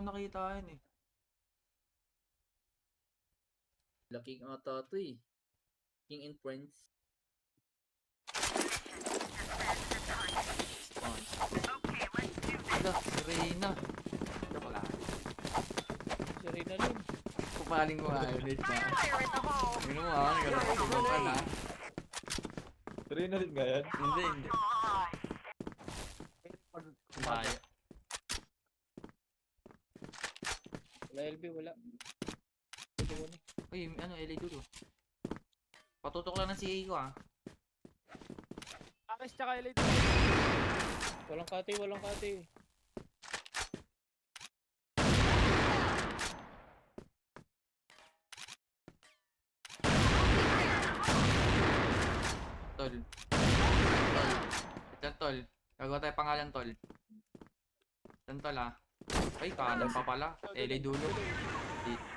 lang nakitaan eh. Laking ata to eh. King and Friends. Ala, si Reyna. Joke lang. Si Reyna Lin. Pupaling mo nga ulit na. Yun mo ah, nagkakasugan ka na. Try na rin nga yan. Hindi, hindi. Kumaya. Wala LB, wala. Ito mo ni. Uy, ano, LA dulo. Patutok lang ng CA ko ah. Ares tsaka LA. Walang kati, walang kati. Tol. Ito tol. Gagawa tayo pangalan tol. Ito tol ah. Ay, kanan pa pala. LA dulo. Di-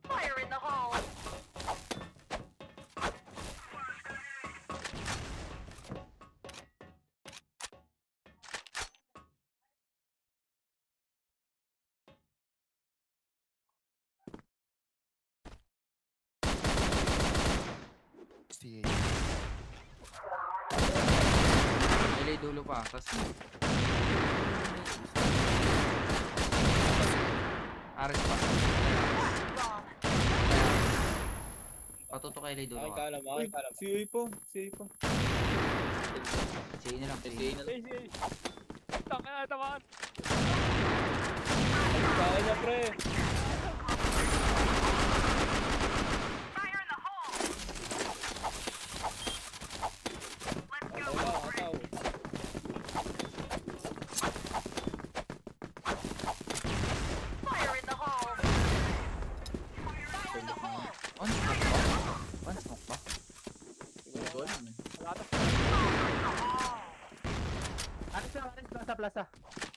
Fire in the hole! LA dulo pa. Tapos Ares pa. Patutok kay LA dulo Akin ah. kalam, akin kalam. CA po. CA po. CA na lang. Kasi na lang. Ay. Tangin na tamaan. Kaya niya, pre. Fire in the hole! Ataw lang, ataw. Fire in the hole! One smoke ba? One smoke ba? Hindi ko alam eh. Wala na. Aris lang, Aris, plaza.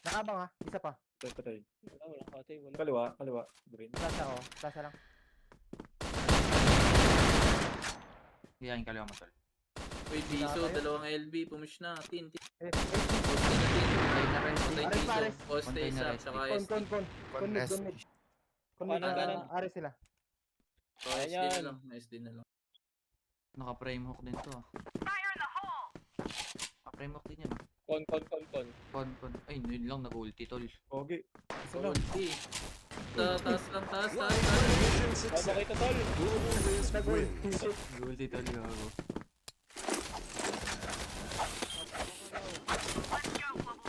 Nakabang ha, isa pa. Patay. Wala, walang kati, wala. Kaliwa. Green. Plaza oh, plaza lang. Hiyain kaliwa mo tol. Uy, Biso, dalawang LB. Pumish na. Tin. Eh, Poste na tin. Patay na rin. Patay Ares, Biso. Ares. Poste Patay na isa. rin. Tsaka Con, SD. con mid. Kanan, kanan. Aris sila. Oh, SD na Ayan. lang. SD na lang. Naka-frame hook din to ah. Fire in the hole! Naka-frame hook din yan ah. Con. Con. Ay, yun lang nag-ulti tol. Okay. Isa lang. Ulti. Taas lang. Taas. Baba kita, tol. Nag-ulti tol gago.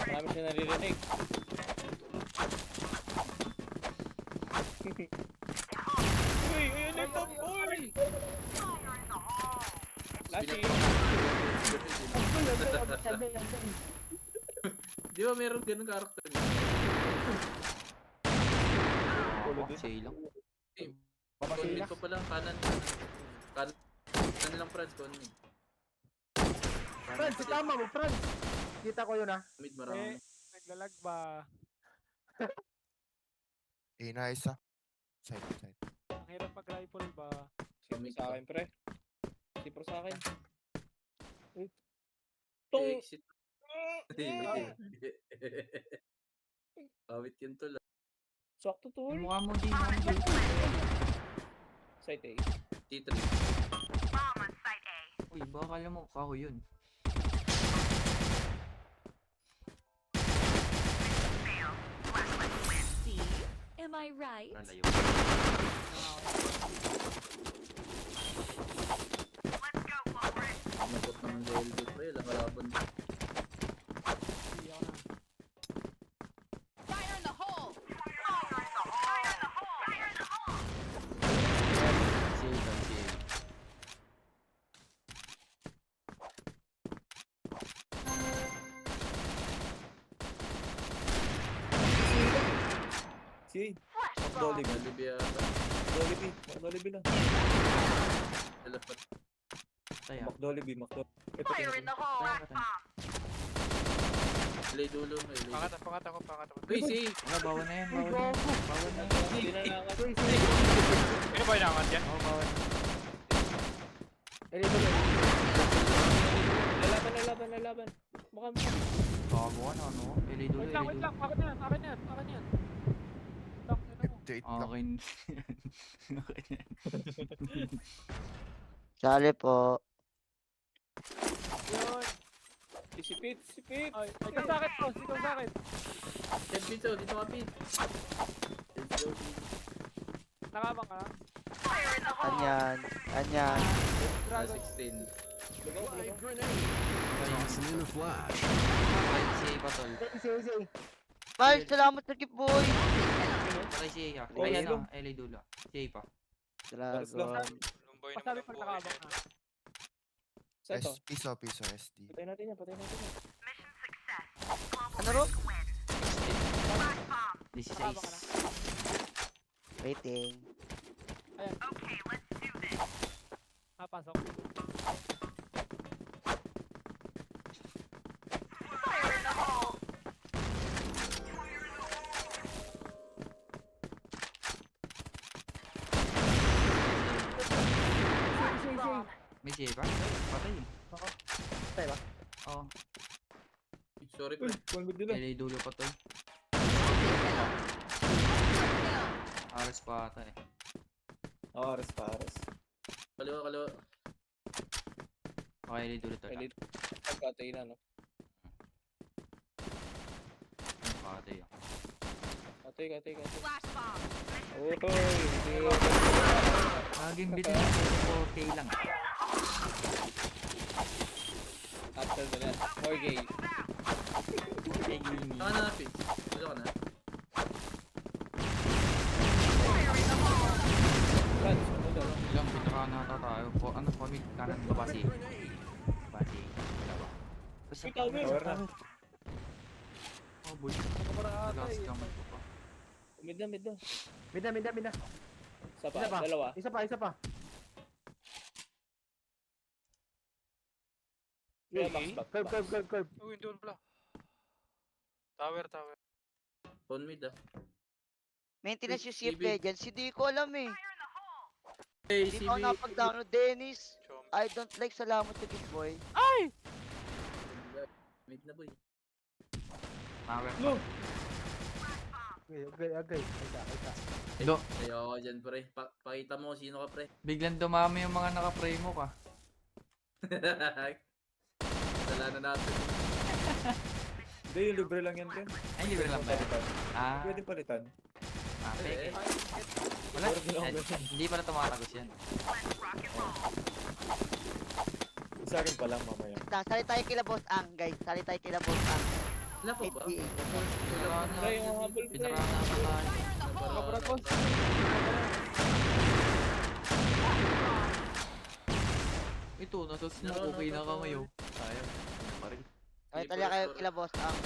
Marami siya naririnig. Uy, ayun yung top boy! Lasi. Di ba meron ganun karakter? CA lang. Conmit pa pala. Kanan lang, Franz. Conmit. Franz, tama mo, Franz. Kita ko yun ha. Mid marami. Naglalag ba? Nice ah. Side. Ang hirap mag-rifle ba? Sipro sa akin, pre. Sipro sa akin. Uy. Exit. Kawit yun tol. Sakto, tol. Yung mukha mo di na. Side A. T3. Bomb on site A. Uy, baka kala mo kaho yun. Fail. Flashlight win. See? Am I right? Nalayo. Let's go, Wolverine. Nakot naman sa LB pa yun. Nakalaban. Hindi ako na. Fire in the hole! Fire in the hole! Fire in the hole! Fire in the hole! CA tol, CA. CA. Flash bomb! Dolly. Jollibee yata. Dolly lang. Dalapat. Tayo. Dolly. Ito Fire in the hole! Fire Flash button. bomb! Lay dulo. Lay dulo. Pangat ako. Uy, si. Wala, bawal na yan. Bawal na yan. Bawal na yan. Hindi na nakat. Sino ba yung nakat yan? Oo, bawal. Lalaban. Mukha mo. Bago ka na, ano? LA dulo, Wait LA lang. dulo. Akin na yan. Tang, ina mo. 58 lang. Akin. Akin yan. Sali po. Yun. Sipit. Ay, ikaw sa akin, boss. Ikaw sa akin. Head pizza, dito ka, Pete. Let's go, Pete. Nakabang ka na. Anyan. Ah, 16. Tossing in a flash. Patay si A pa, tol. Bye, salamat sa gift boy. Patay si A. Oh, Ay, let's ano? LA dulo. Si A pa. Dragon. Pasabi pag nakabang ka. Sa ito. Piso SD. Patay natin yan. Mission success. Ano ro? This is Nakabang ka na. Ace. Waiting. Okay, let's do this. Pasok. Fire in the hole. May si A pa? Patay eh. Patay ba? Oo. Sorry, Uy, pre. one good nila. LA dulo pa, tol. Ares pa ata eh. Ares. Kaliwa. Okay, LA dulo, tol. Elite. Pagkatay na, no? Patay ah. Katay. Flash bomb. Oy, Naging bitin na 4K lang. after the net. More gay. Kay Gini. Saka na, Pete. Wala ka na. Franz, ano daw? Ilang pinaka nata tayo. Ano, comic kanan babasi. Babasi. Dalawa. Basta Ikaw, Will. Power na. Oh, boy. Parang Last atay. gamay ko pa. Mid na. Mida. Isa pa, Isa pa. dalawa. Isa pa. Kaya box. Curve. Uy, doon pala. Tower. Phone mid, ah. Maintenance yung CB. CF Legends. Hindi ko alam eh. Hey, Hindi ako CB. napag-download. Dennis. I don't like salamat sa gift boy. Mid na, boy. Tower. No. Agay. Do. Ayoko dyan, pre. Pakita mo kung sino ka, pre. Biglang dumami yung mga naka-pray mo ka. Kasalanan natin. Hindi, yung libre lang yan, Ken. Ay, libre lang ba? Palitan. Ah, Pwede palitan. peke. Wala. Pero di ako ganun. Hindi pala tumatagos yan. Sa akin pa lang mamaya. Sali tayo kila Boss Ang, guys. Sali tayo kila Boss Ang. Wala pa ba? 88. Pinaka na. Pre, yung habol, pre. Pinaka na tayo. Para- Ito, nasa smoke. Okay na ka ngayon. Sayang. Pa rin. Ay, tali kayo kila Boss Ang.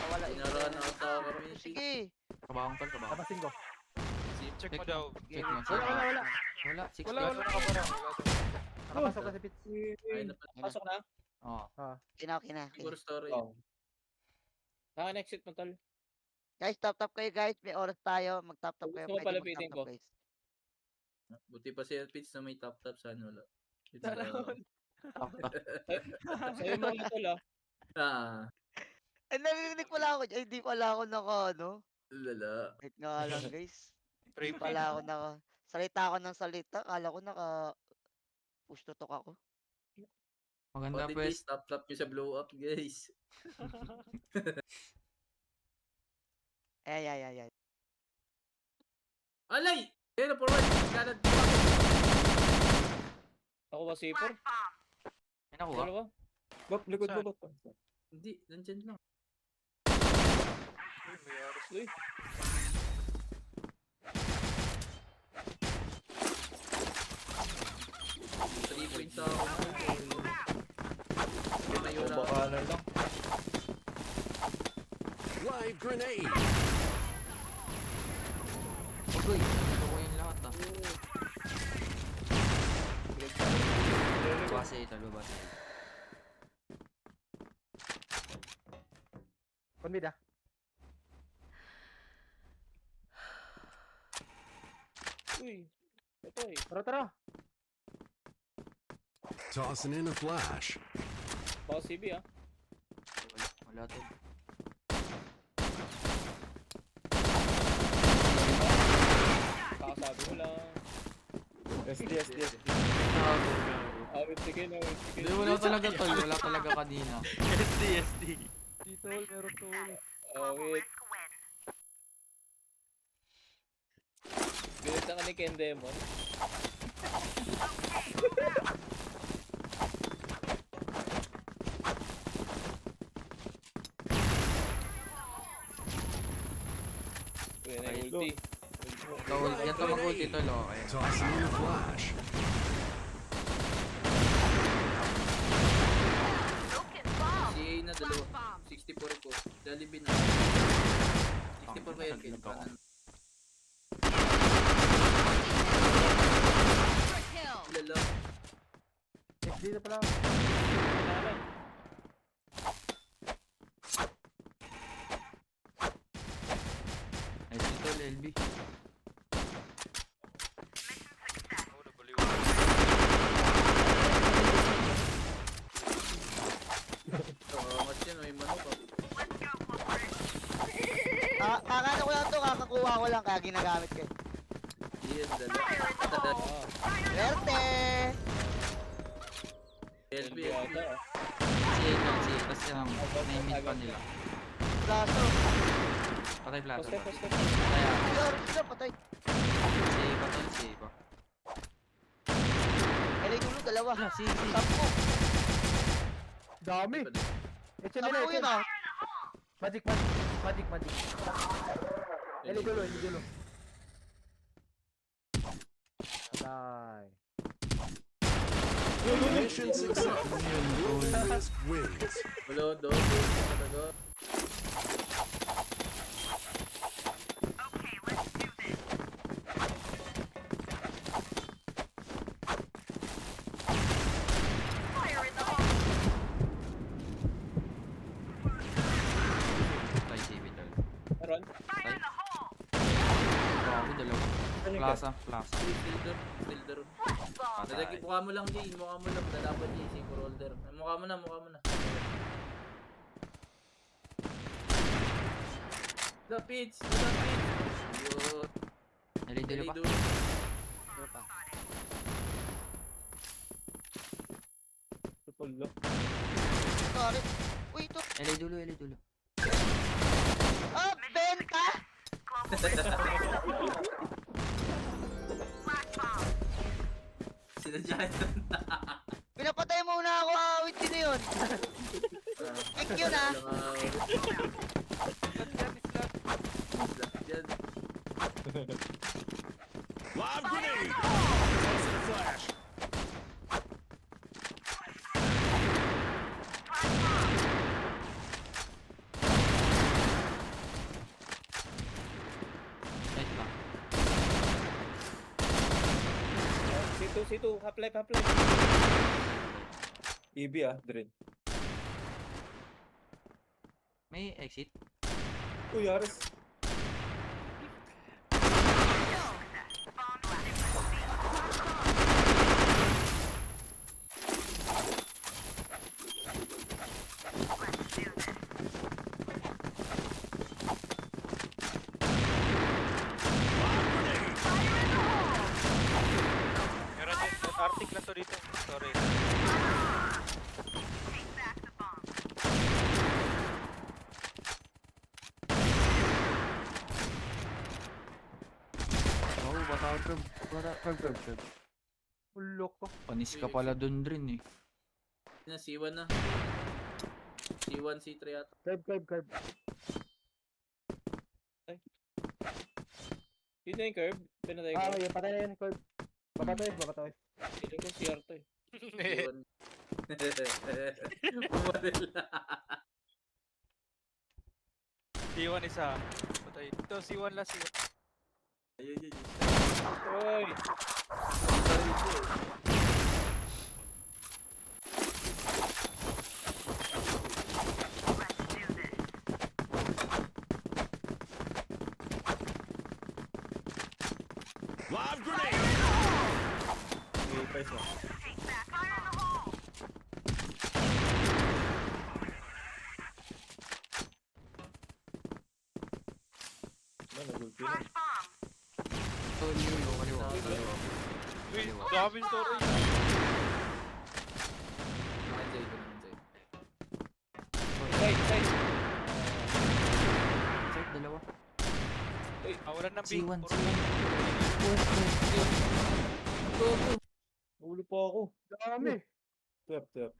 Wala Pinaraan out ako kami. Sige. Kabahang tol, kabahang. Tapasin ko. Check mo daw. Check mo. Wala. Wala. 6 Wala. Nakapasok ka sa pit. Ayun na pala. Pasok na. Oo. Kina. Siguro story. Oh. Naka-exit mo, tol. Guys, top kayo guys. May oras tayo. Mag-top kayo. Gusto mo Pwede palapitin mag-top ko? guys. Buti pa si Elpits na may top sana wala. It's Taraon. Sa'yo mo na, tol, ah. Ah, Ay, narinig pala ako. Ay, di pala ako naka, ano. lala. Wait nga lang, guys. Pray Di pala ako naka... Salita ako ng salita. Kala ko naka... Push to talk ako. Maganda Pati pwes. please, top nyo sa blow up, guys. Ay. Alay! Kaya forward. Kanan. Ako ba sipor? May nakuha. Dalawa? Bot, likod Saan? mo, bot. Hindi, nandyan lang. May aras, uy. Three points ako. May O baka na lang. Live grenade. Okay. Ito ko yung lahat ah. Base ito, base. Conmid ah. Uy. Ito eh. Tara. Tossing in a flash. Baka CB ah. Wala to. Kakasabi mo lang. SD. Awit sige na, awit sige. Hindi, wala talaga tol. Wala talaga kanina. Dito, meron to. Awit. Binita ka ni Ken Demon. Uy, na yung ulti. Ito, yan to mag-ulti tol. Oh. Ayun. Tossing in a flash. CA na dalawa. 64 ko. Jollibee na. 64 kayo kay kanan. Lalo. Dito pala. Ay, si tol, LB. Oh, nabaliw. Mas yan, may manok ah. Kakano ko lang to, kakakuha ko lang kaya ginagamit ko. Yes, dalawa. Swerte! LB, Yata ah. Si tol, si. Tapos yan, na-miss pa nila. Plaso. Patay plaza. Poste. Patay ah. Sila, patay. Si pa tol, si pa. Kailan dulo, dalawa. Si. Sampo. Dami. Ito nila, Sampo yun ah. Magic. Eli dulo. Patay. Mission success. Duelist wins. Wala, doon. Talaga. Patay si tol. Meron? Patay. Grabe, dalawa. Plaza. Tilder. Dadagi, mukha mo lang, Jay. Mukha mo lang. Lalaban, Jay. Single holder. Mukha mo na. Lapits. Yun. Nalidilo pa. Dali, Tutulo. Sorry. Uy, ito. LA dulo. Ah, benta! Sila dyan. Pinapatay mo na ako, awit din yun. Pick yun ah. Dyan. Live grenade. Tossing a flash. Wait lang. C2. Half-life. EB Drin. May exit. Uy, Ares. Meron din. Arctic lang to dito. Sorry. Oh, bata. Ulok ko. Panis ka pala dun rin eh. Na, C1 na. C1, C3 ata. Curve. Yun na yung curve. Pinatay ko. Ah, yung patay na yun, curve. Babatoy. Feeling ko CR to eh. C1. Bumaril na. C1 isa. Patay. Ito, C1 last. C1. Ayun. Uy! Baril ko eh. Live grenade! May pa isa. Take back. Fire in the hole. Nagulpi na. Flash bomb. Tol, yung kaliwa. Kaliwa. Uy, dami story. Naman sa'yo, ito naman sa'yo. Side, side. Check, dalawa. Awalan ng B. C1, Puro C1. Ulo pa ako. Dami. 12.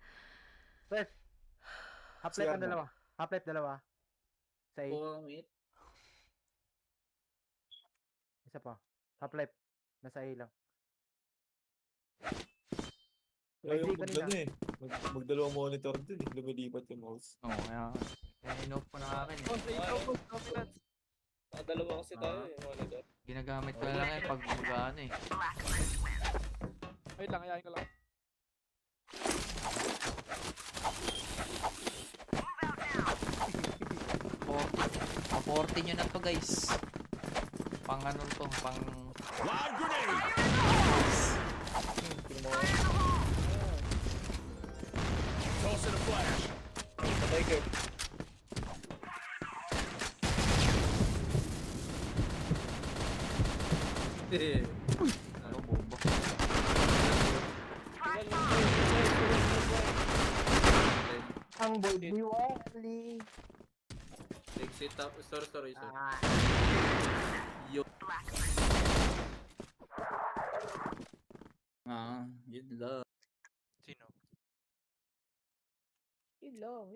Half-life CR ang dalawa. Half-life dalawa. Sa A. Kuha kang hit. Isa pa. Half-life. Nasa A lang. Ayaw Hindi kanina. magdano eh. Magdalawang monitor din eh. Lumilipat yung mouse. Oo, kaya in-off ko na akin. Oh, sa ikaw, boss. Dominance. Nakadalawa kasi tayo eh. Monitor. Ginagamit ko na lang yan pag mag-ano eh. Wait lang, ayayin ko lang. Oh, 40 nyo na to guys. Pang ano to, pang... Live grenade! Toss in a flash. Patay ka. Ano, bomba. Ang boy Wally. Exit top. Story. Ah. Yo. Yun lang. Sino? Hello.